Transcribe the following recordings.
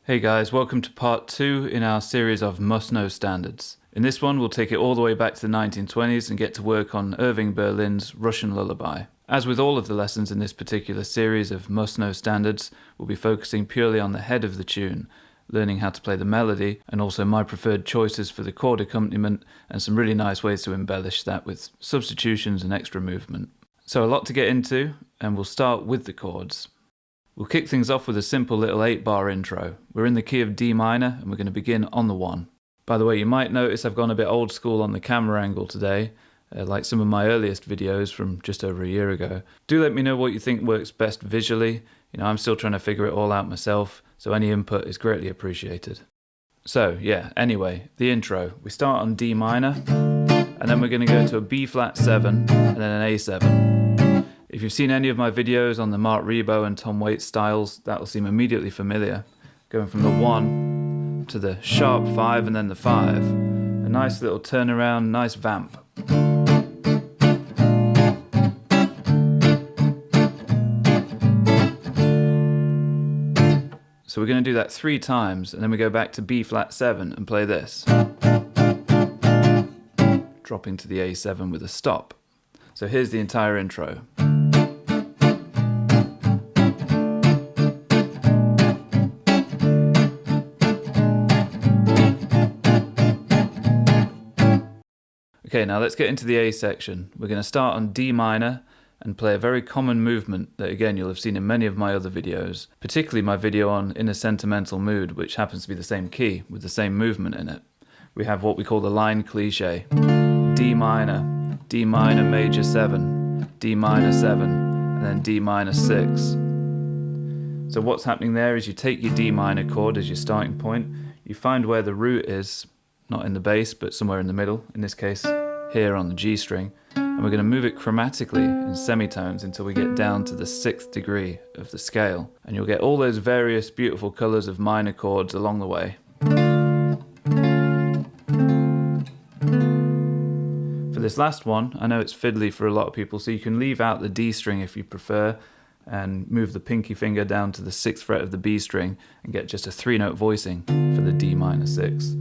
Hey guys, welcome to part 2 in our series of must-know standards. In this one we'll take it all the way back to the 1920s and get to work on Irving Berlin's Russian Lullaby. As with all of the lessons in this particular series of must-know standards, we'll be focusing purely on the head of the tune, learning how to play the melody, and also my preferred choices for the chord accompaniment, and some really nice ways to embellish that with substitutions and extra movement. So a lot to get into, and we'll start with the chords. We'll kick things off with a simple little 8-bar intro. We're in the key of D minor and we're going to begin on the 1. By the way, you might notice I've gone a bit old school on the camera angle today, like some of my earliest videos from just over a year ago. Do let me know what you think works best visually. I'm still trying to figure it all out myself, so any input is greatly appreciated. So yeah, anyway, the intro. We start on D minor, and then we're going to go to a B flat 7 and then an A7. If you've seen any of my videos on the Mark Ribot and Tom Waits styles, that will seem immediately familiar. Going from the 1 to the sharp 5 and then the 5. A nice little turnaround, nice vamp. So we're going to do that 3 times, and then we go back to B flat 7 and play this. Dropping to the A7 with a stop. So here's the entire intro. Okay, now let's get into the A section. We're going to start on D minor and play a very common movement that again you'll have seen in many of my other videos, particularly my video on In a Sentimental Mood, which happens to be the same key with the same movement in it. We have what we call the line-cliche. D minor major 7, D minor 7, and then D minor 6. So what's happening there is you take your D minor chord as your starting point, you find where the root is, not in the bass but somewhere in the middle, in this case here on the G string, and we're going to move it chromatically in semitones until we get down to the 6th degree of the scale, and you'll get all those various beautiful colours of minor chords along the way. For this last one, I know it's fiddly for a lot of people, so you can leave out the D string if you prefer and move the pinky finger down to the 6th fret of the B string and get just a 3-note voicing for the D minor 6.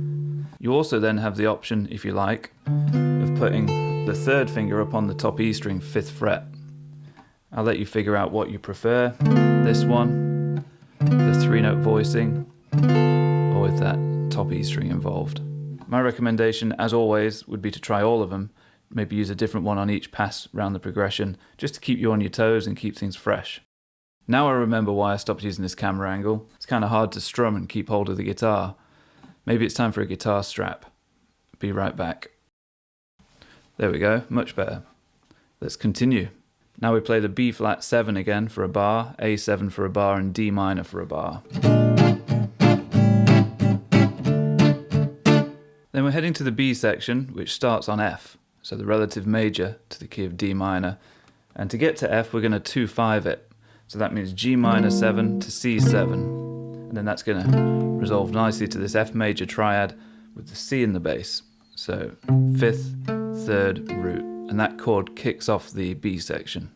You also then have the option, if you like, of putting the 3rd finger up on the top E string 5th fret. I'll let you figure out what you prefer, this one, the 3-note voicing, or with that top E string involved. My recommendation, as always, would be to try all of them, maybe use a different one on each pass round the progression, just to keep you on your toes and keep things fresh. Now I remember why I stopped using this camera angle. It's kind of hard to strum and keep hold of the guitar. Maybe it's time for a guitar strap. Be right back. There we go, much better. Let's continue. Now we play the B flat 7 again for a bar, A7 for a bar, and D minor for a bar. Then we're heading to the B section, which starts on F, so the relative major to the key of D minor. And to get to F, we're going to 2-5 it. So that means G minor 7 to C7. And then that's going to resolve nicely to this F major triad with the C in the bass. So 5th, 3rd, root. And that chord kicks off the B section.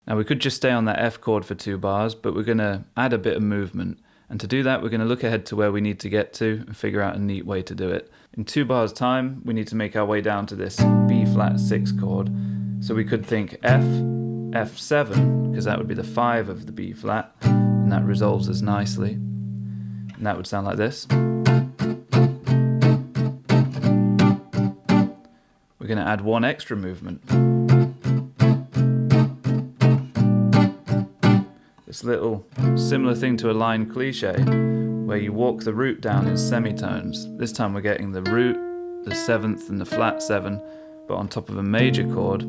Now we could just stay on that F chord for 2 bars, but we're going to add a bit of movement. And to do that, we're going to look ahead to where we need to get to and figure out a neat way to do it. In 2 bars time, we need to make our way down to this B flat 6 chord. So we could think F, F7, because that would be the 5 of the B flat, and that resolves us nicely. And that would sound like this. We're going to add one extra movement. This little similar thing to a line cliche, where you walk the root down in semitones. This time we're getting the root, the 7th and the flat 7, but on top of a major chord.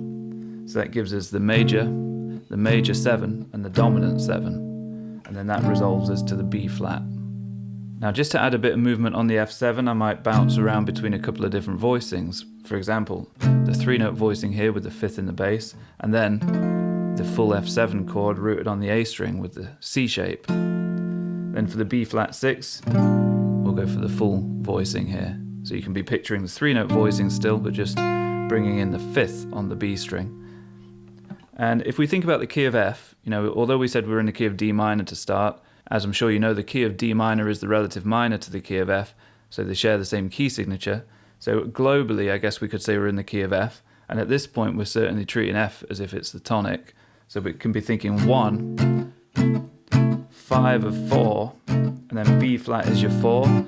So that gives us the major 7 and the dominant 7. And then that resolves us to the B flat. Now just to add a bit of movement on the F7, I might bounce around between a couple of different voicings. For example, the 3-note voicing here with the 5th in the bass, and then the full F7 chord rooted on the A string with the C shape. Then for the B flat 6, we'll go for the full voicing here. So you can be picturing the 3-note voicing still, but just bringing in the 5th on the B string. And if we think about the key of F, although we said we're in the key of D minor to start, As I'm sure you know, the key of D minor is the relative minor to the key of F, so they share the same key signature. So globally, I guess we could say we're in the key of F, and at this point we're certainly treating F as if it's the tonic. So we can be thinking 1, 5 of 4, and then B flat is your 4.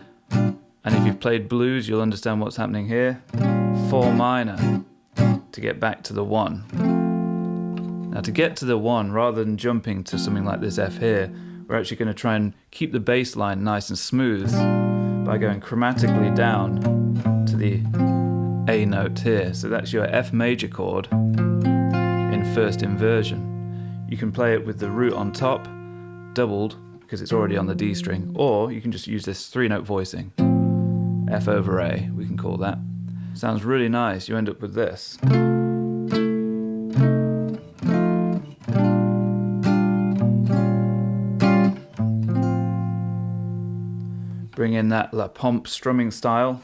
And if you've played blues, you'll understand what's happening here. 4 minor to get back to the 1. Now to get to the 1, rather than jumping to something like this F here, we're actually going to try and keep the bass line nice and smooth by going chromatically down to the A note here. So that's your F major chord in first inversion. You can play it with the root on top, doubled, because it's already on the D string, or you can just use this 3-note voicing. F over A, we can call that. Sounds really nice. You end up with this. Bring in that La Pompe strumming style.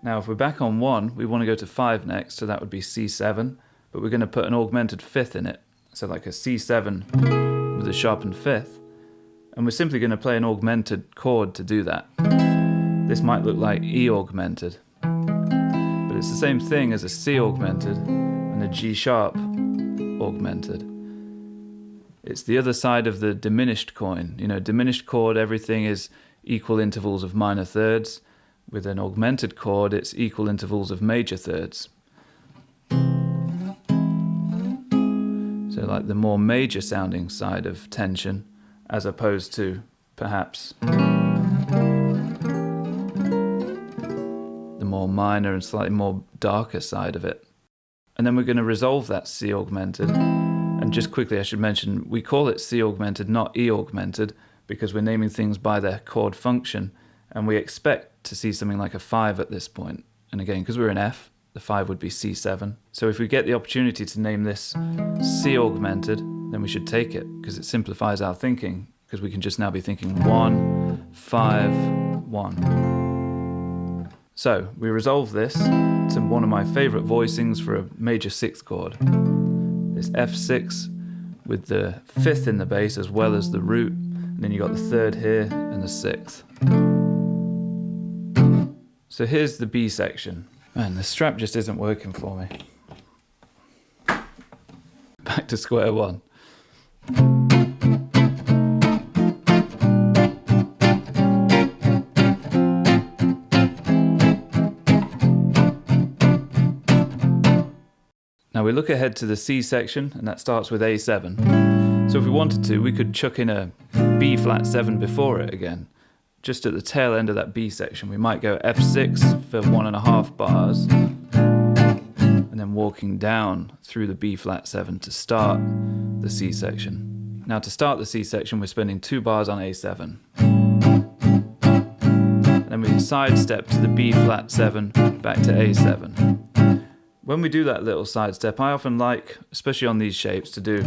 Now if we're back on 1, we want to go to 5 next, so that would be C7, but we're going to put an augmented 5th in it, so like a C7 with a sharpened 5th, and we're simply going to play an augmented chord to do that. This might look like E augmented, but it's the same thing as a C augmented and a G sharp augmented. It's the other side of the diminished coin. You know, diminished chord, everything is equal intervals of minor thirds. With an augmented chord, it's equal intervals of major thirds. So like the more major sounding side of tension, as opposed to perhaps the more minor and slightly more darker side of it. And then we're going to resolve that C augmented. And just quickly I should mention, we call it C augmented, not E augmented, because we're naming things by their chord function. And we expect to see something like a 5 at this point. And again, because we're in F, the 5 would be C7. So if we get the opportunity to name this C augmented, then we should take it, because it simplifies our thinking, because we can just now be thinking 1, 5, 1. So we resolve this to one of my favorite voicings for a major 6th chord. This F6 with the 5th in the bass as well as the root, and then you got the 3rd here and the 6th. So here's the B section. Man, the strap just isn't working for me. Back to square one. Now we look ahead to the C section, and that starts with A7. So if we wanted to, we could chuck in a B flat 7 before it again. Just at the tail end of that B section, we might go F6 for 1.5 bars, and then walking down through the B flat 7 to start the C section. Now to start the C section, we're spending 2 bars on A7. And then we sidestep to the B flat 7 back to A7. When we do that little sidestep, I often like, especially on these shapes, to do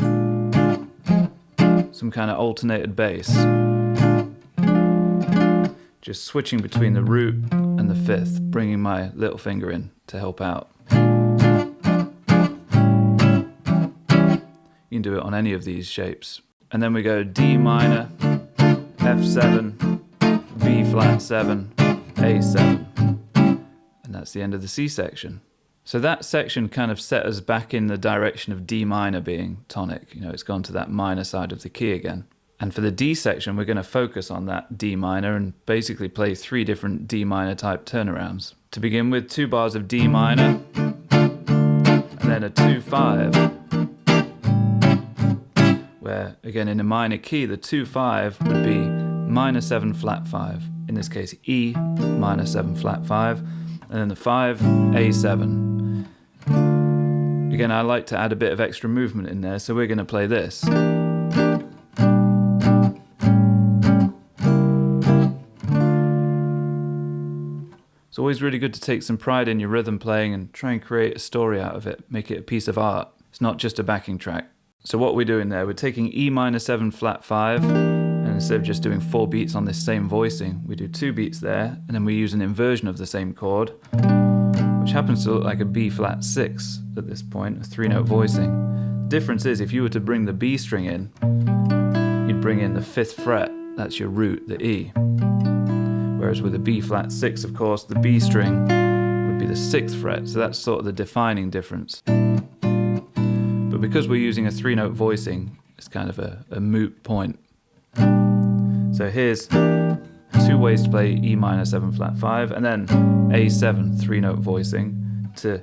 some kind of alternated bass. Just switching between the root and the 5th, bringing my little finger in to help out. You can do it on any of these shapes. And then we go D minor, F7, B flat 7, A7. And that's the end of the C section. So that section kind of set us back in the direction of D minor being tonic. You know, it's gone to that minor side of the key again. And for the D section, we're going to focus on that D minor and basically play 3 different D minor type turnarounds. To begin with, 2 bars of D minor, and then a 2-5, where again in a minor key, the 2-5 would be minor 7 flat 5. In this case, E minor 7 flat 5, and then the 5, A7. Again, I like to add a bit of extra movement in there, so we're going to play this. It's always really good to take some pride in your rhythm playing and try and create a story out of it, make it a piece of art. It's not just a backing track. So what we're doing there, we're taking E minor 7 flat 5, and instead of just doing 4 beats on this same voicing, we do 2 beats there, and then we use an inversion of the same chord, which happens to look like a B flat 6 at this point, a 3-note voicing. The difference is, if you were to bring the B string in, you'd bring in the 5th fret, that's your root, the E. Whereas with a B flat 6, of course, the B string would be the 6th fret, so that's sort of the defining difference. But because we're using a 3-note voicing, it's kind of a moot point. So here's 2 ways to play E minor 7 flat 5, and then A7 3-note voicing to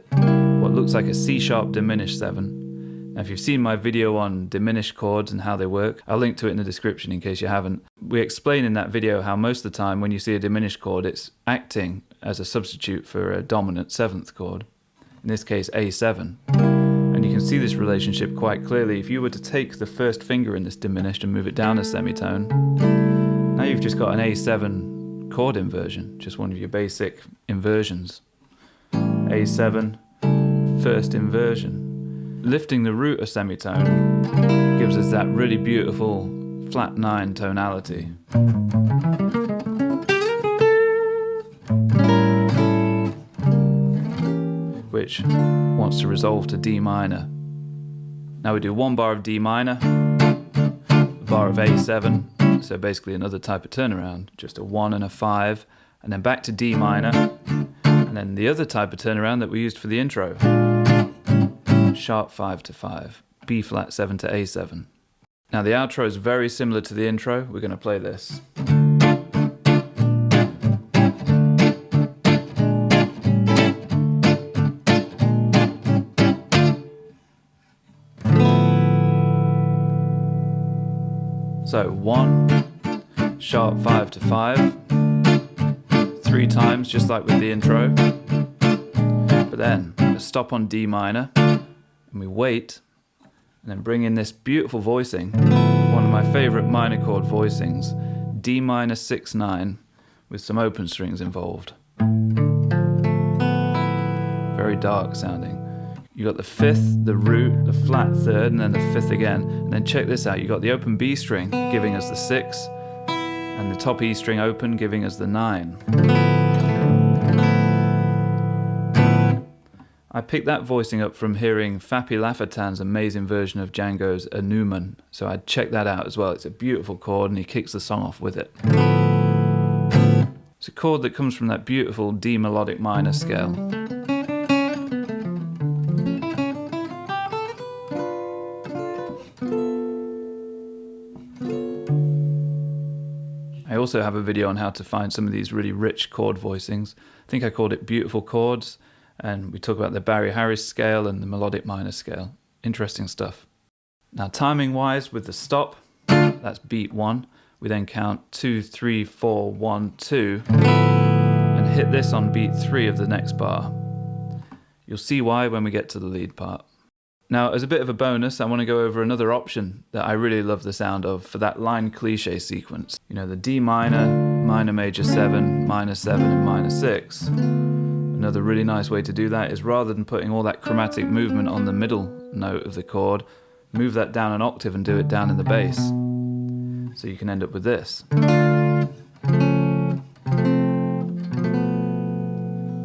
what looks like a C sharp diminished 7. Now, if you've seen my video on diminished chords and how they work, I'll link to it in the description in case you haven't. We explain in that video how most of the time when you see a diminished chord, it's acting as a substitute for a dominant 7th chord, in this case A7. And you can see this relationship quite clearly. If you were to take the first finger in this diminished and move it down a semitone, now you've just got an A7 chord inversion, just one of your basic inversions. A7, first inversion. Lifting the root a semitone gives us that really beautiful flat 9 tonality. Which wants to resolve to D minor. Now we do 1 bar of D minor, a bar of A7, so basically another type of turnaround, just a 1 and a 5, and then back to D minor, and then the other type of turnaround that we used for the intro. Sharp 5 to 5, B flat 7 to A7. Now the outro is very similar to the intro. We're going to play this. So 1, sharp 5 to 5, 3 times just like with the intro, but then a stop on D minor, and we wait, and then bring in this beautiful voicing, one of my favourite minor chord voicings, D minor 6/9 with some open strings involved. Very dark sounding. You got the 5th, the root, the flat 3rd, and then the 5th again. And then check this out, you got the open B string giving us the 6, and the top E string open giving us the 9. I picked that voicing up from hearing Fapy Lafertin's amazing version of Django's Anouman, so I'd check that out as well. It's a beautiful chord and he kicks the song off with it. It's a chord that comes from that beautiful D melodic minor scale. I also have a video on how to find some of these really rich chord voicings. I think I called it Beautiful Chords. And we talk about the Barry Harris scale and the melodic minor scale. Interesting stuff. Now timing wise, with the stop, that's beat 1. We then count 2, 3, 4, 1, 2, and hit this on beat 3 of the next bar. You'll see why when we get to the lead part. Now, as a bit of a bonus, I want to go over another option that I really love the sound of for that line-cliche sequence. You know, the D minor, minor major 7, minor 7, and minor 6. Another really nice way to do that is, rather than putting all that chromatic movement on the middle note of the chord, move that down an octave and do it down in the bass. So you can end up with this.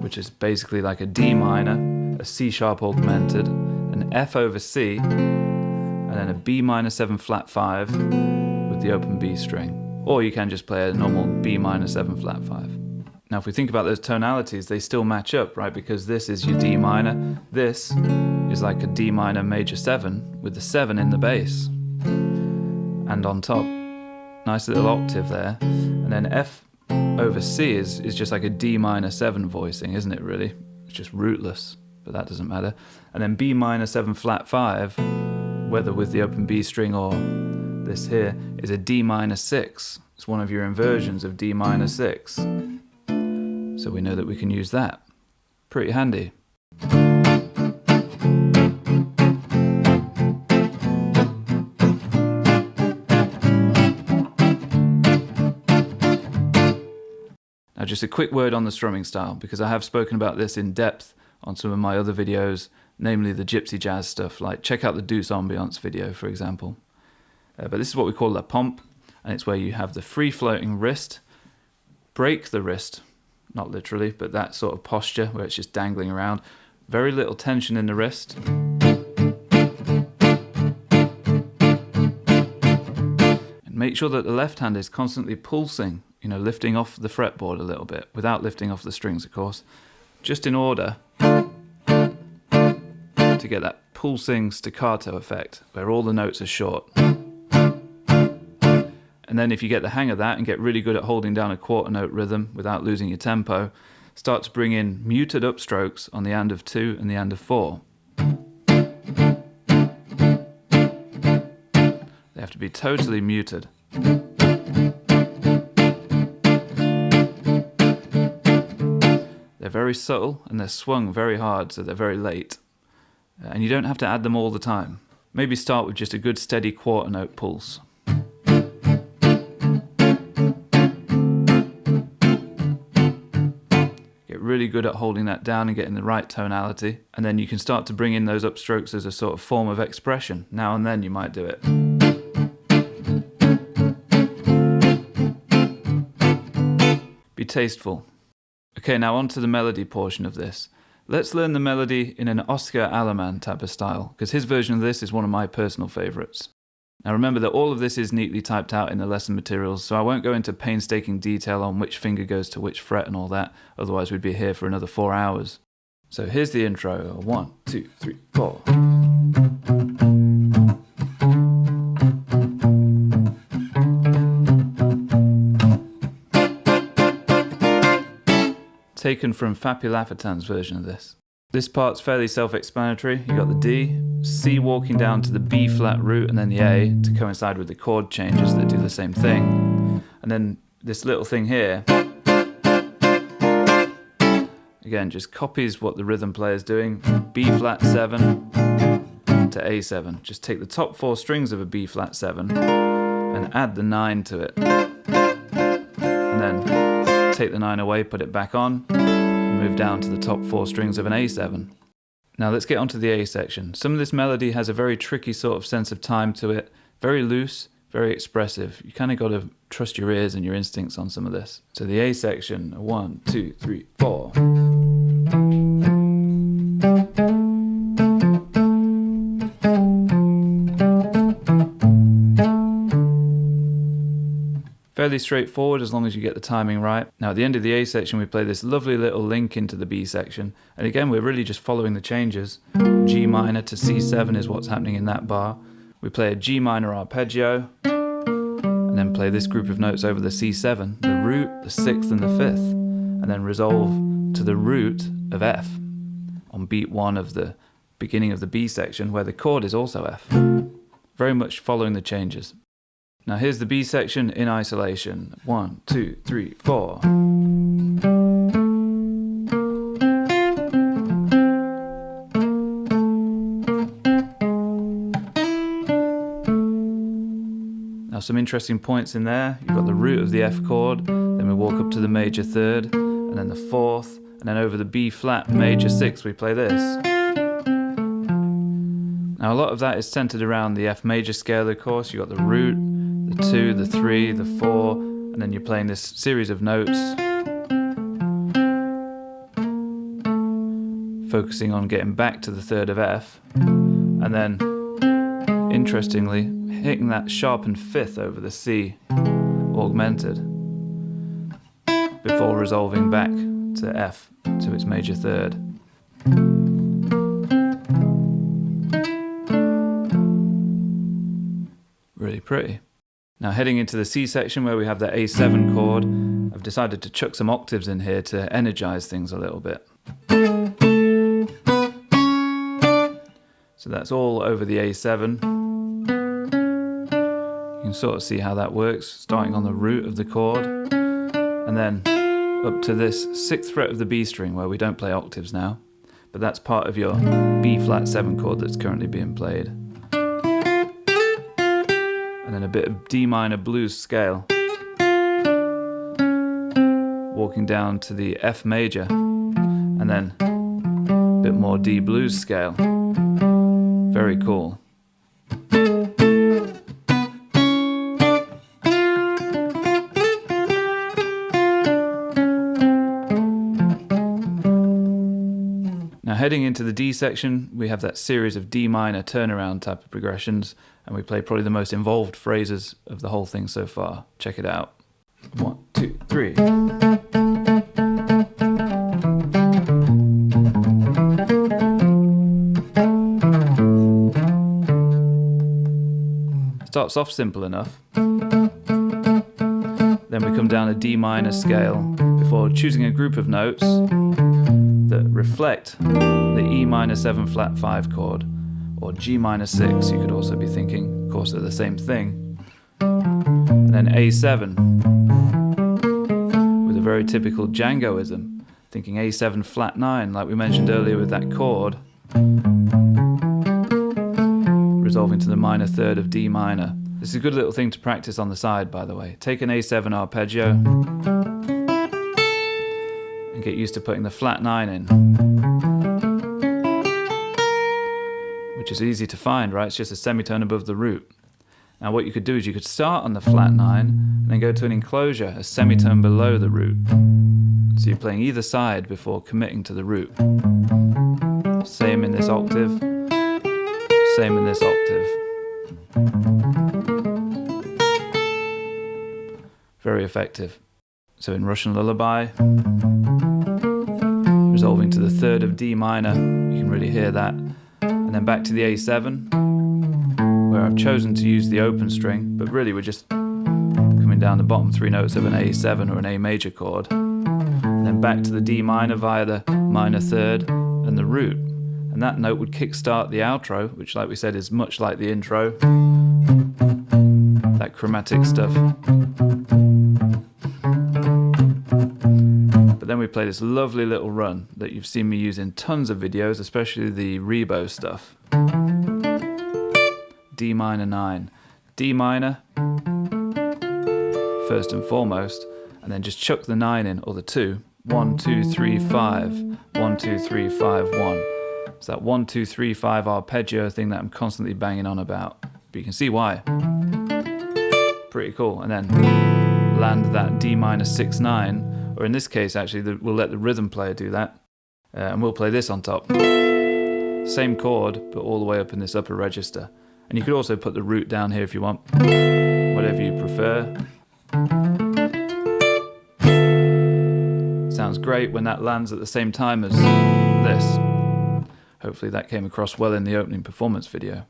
Which is basically like a D minor, a C sharp augmented, an F over C, and then a B minor 7 flat 5 with the open B string. Or you can just play a normal B minor 7 flat 5. Now if we think about those tonalities, they still match up, right? Because this is your D minor, this is like a D minor major 7 with the 7 in the bass. And on top, nice little octave there. And then F over C is just like a D minor 7 voicing, isn't it really? It's just rootless, but that doesn't matter. And then B minor 7 flat 5, whether with the open B string or this here, is a D minor 6. It's one of your inversions of D minor 6. So we know that we can use that. Pretty handy. Now just a quick word on the strumming style, because I have spoken about this in depth on some of my other videos, namely the Gypsy jazz stuff, like check out the Douce ambiance video, for example. But this is what we call la pompe, and it's where you have the free floating wrist, break the wrist not literally, but that sort of posture where it's just dangling around. Very little tension in the wrist. And make sure that the left hand is constantly pulsing, you know, lifting off the fretboard a little bit, without lifting off the strings, of course, just in order to get that pulsing staccato effect where all the notes are short. And then if you get the hang of that and get really good at holding down a quarter note rhythm without losing your tempo, start to bring in muted upstrokes on the and of 2 and the and of 4. They have to be totally muted. They're very subtle and they're swung very hard, so they're very late. And you don't have to add them all the time. Maybe start with just a good steady quarter note pulse. Get really good at holding that down and getting the right tonality, and then you can start to bring in those upstrokes as a sort of form of expression. Now and then you might do it. Be tasteful. Okay, now on to the melody portion of this. Let's learn the melody in an Oscar Aleman type of style, because his version of this is one of my personal favourites. Now remember that all of this is neatly typed out in the lesson materials, so I won't go into painstaking detail on which finger goes to which fret and all that, otherwise we'd be here for another 4 hours. So here's the intro. 1, 2, 3, 4. Taken from Fapy Lafertin's version of this. This part's fairly self-explanatory. You got the D, C walking down to the B flat root and then the A to coincide with the chord changes that do the same thing. And then this little thing here, again, just copies what the rhythm player's doing. B flat 7 to A7. Just take the top 4 strings of a B flat 7 and add the 9 to it. And then take the 9 away, put it back on, and move down to the top 4 strings of an A7. Now let's get onto the A section. Some of this melody has a very tricky sort of sense of time to it, very loose, very expressive. You kind of got to trust your ears and your instincts on some of this. So the A section, 1, 2, 3, 4. Fairly straightforward as long as you get the timing right. Now at the end of the A section we play this lovely little link into the B section, and again we're really just following the changes. G minor to C7 is what's happening in that bar. We play a G minor arpeggio, and then play this group of notes over the C7, the root, the 6th and the 5th, and then resolve to the root of F on beat 1 of the beginning of the B section where the chord is also F. Very much following the changes. Now here's the B section in isolation. 1, 2, 3, 4. Now some interesting points in there. You've got the root of the F chord, then we walk up to the major 3rd, and then the 4th, and then over the B flat major 6th we play this. Now a lot of that is centered around the F major scale, of course. You've got the root, the 2, the 3, the 4, and then you're playing this series of notes, focusing on getting back to the 3rd of F, and then, interestingly, hitting that sharpened 5th over the C, augmented, before resolving back to F, to its major 3rd. Really pretty. Now heading into the C section where we have the A7 chord, I've decided to chuck some octaves in here to energize things a little bit. So that's all over the A7. You can sort of see how that works, starting on the root of the chord, and then up to this 6th fret of the B string where we don't play octaves now, but that's part of your B flat 7 chord that's currently being played. And then a bit of D minor blues scale, walking down to the F major, and then a bit more D blues scale. Very cool. heading into the D section, we have that series of D minor turnaround type of progressions, and we play probably the most involved phrases of the whole thing so far. Check it out. 1, 2, 3. Starts off simple enough. Then we come down a D minor scale before choosing a group of notes that reflect the E minor 7 flat 5 chord, or G minor 6, you could also be thinking. Of course, they're the same thing. And then A7 with a very typical Djangoism, thinking A7 flat 9, like we mentioned earlier with that chord, resolving to the minor third of D minor. This is a good little thing to practice on the side, by the way. Take an A7 arpeggio and get used to putting the flat 9 in, which is easy to find, right? It's just a semitone above the root. Now what you could do is you could start on the flat 9 and then go to an enclosure, a semitone below the root. So you're playing either side before committing to the root. Same in this octave, same in this octave. Very effective. So in Russian Lullaby, resolving to the third of D minor, you can really hear that. And then back to the A7, where I've chosen to use the open string, but really we're just coming down the bottom 3 notes of an A7 or an A major chord. And then back to the D minor via the minor third and the root. And that note would kickstart the outro, which, like we said, is much like the intro. That chromatic stuff. But then we play this lovely little run that you've seen me use in tons of videos, especially the Rebo stuff. D minor 9. D minor, first and foremost, and then just chuck the 9 in, or the 2. 1, 2, 3, 5. 1, 2, 3, 5, 1. It's that 1, 2, 3, 5 arpeggio thing that I'm constantly banging on about. But you can see why. Pretty cool. And then land that D minor 6, 9. Or in this case, actually, we'll let the rhythm player do that. And we'll play this on top. Same chord, but all the way up in this upper register. And you could also put the root down here if you want. Whatever you prefer. Sounds great when that lands at the same time as this. Hopefully that came across well in the opening performance video.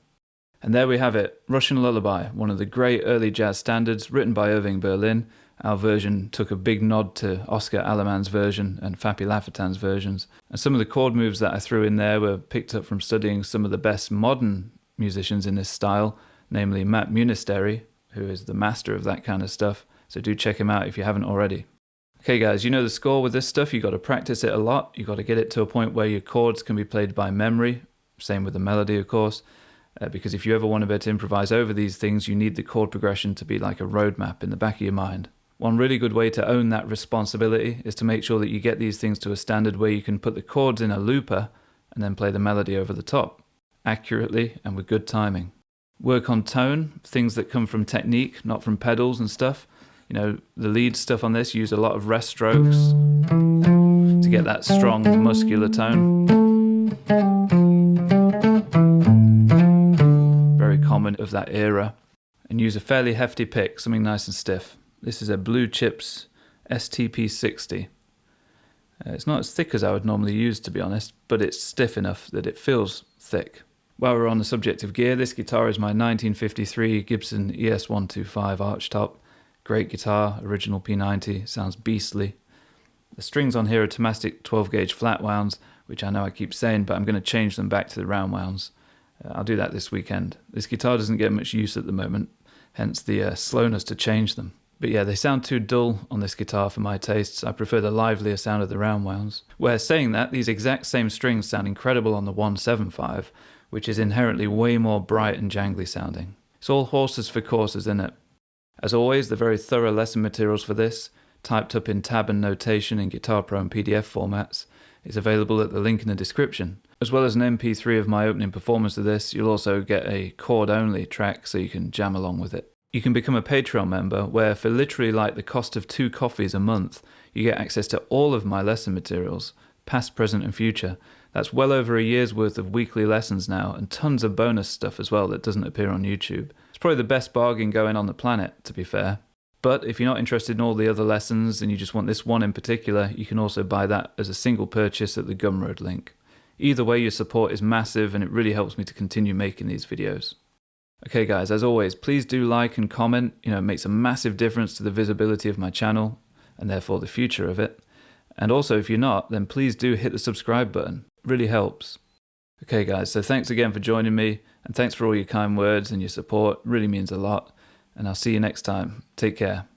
And there we have it, Russian Lullaby, one of the great early jazz standards written by Irving Berlin. Our version took a big nod to Oscar Aleman's version and Fapy Lafertin's versions. And some of the chord moves that I threw in there were picked up from studying some of the best modern musicians in this style, namely Matt Munisteri, who is the master of that kind of stuff. So do check him out if you haven't already. Okay guys, you know the score with this stuff. You've got to practice it a lot. You've got to get it to a point where your chords can be played by memory. Same with the melody, of course. Because if you ever want to be able to improvise over these things, you need the chord progression to be like a roadmap in the back of your mind. One really good way to own that responsibility is to make sure that you get these things to a standard where you can put the chords in a looper and then play the melody over the top, accurately and with good timing. Work on tone, things that come from technique, not from pedals and stuff. You know, the lead stuff on this use a lot of rest strokes to get that strong muscular tone. Very common of that era. And use a fairly hefty pick, something nice and stiff. This is a Blue Chips STP60. It's not as thick as I would normally use, to be honest, but it's stiff enough that it feels thick. While we're on the subject of gear, this guitar is my 1953 Gibson ES125 archtop. Great guitar, original P90, sounds beastly. The strings on here are Tomastic 12 gauge flat wounds, which I know I keep saying, but I'm going to change them back to the round wounds. I'll do that this weekend. This guitar doesn't get much use at the moment, hence the slowness to change them. But yeah, they sound too dull on this guitar for my tastes. I prefer the livelier sound of the round wounds. Where saying that, these exact same strings sound incredible on the 175, which is inherently way more bright and jangly sounding. It's all horses for courses, isn't it? As always, the very thorough lesson materials for this, typed up in tab and notation in Guitar Pro and PDF formats, is available at the link in the description. As well as an MP3 of my opening performance of this, you'll also get a chord-only track so you can jam along with it. You can become a Patreon member, where for literally like the cost of 2 coffees a month, you get access to all of my lesson materials, past, present and future. That's well over a year's worth of weekly lessons now, and tons of bonus stuff as well that doesn't appear on YouTube. It's probably the best bargain going on the planet, to be fair. But if you're not interested in all the other lessons and you just want this one in particular, you can also buy that as a single purchase at the Gumroad link. Either way, your support is massive and it really helps me to continue making these videos. Okay guys, as always, please do like and comment. It makes a massive difference to the visibility of my channel and therefore the future of it. And also, if you're not, then please do hit the subscribe button. It really helps. Okay guys, so thanks again for joining me, and thanks for all your kind words and your support. It really means a lot. And I'll see you next time. Take care.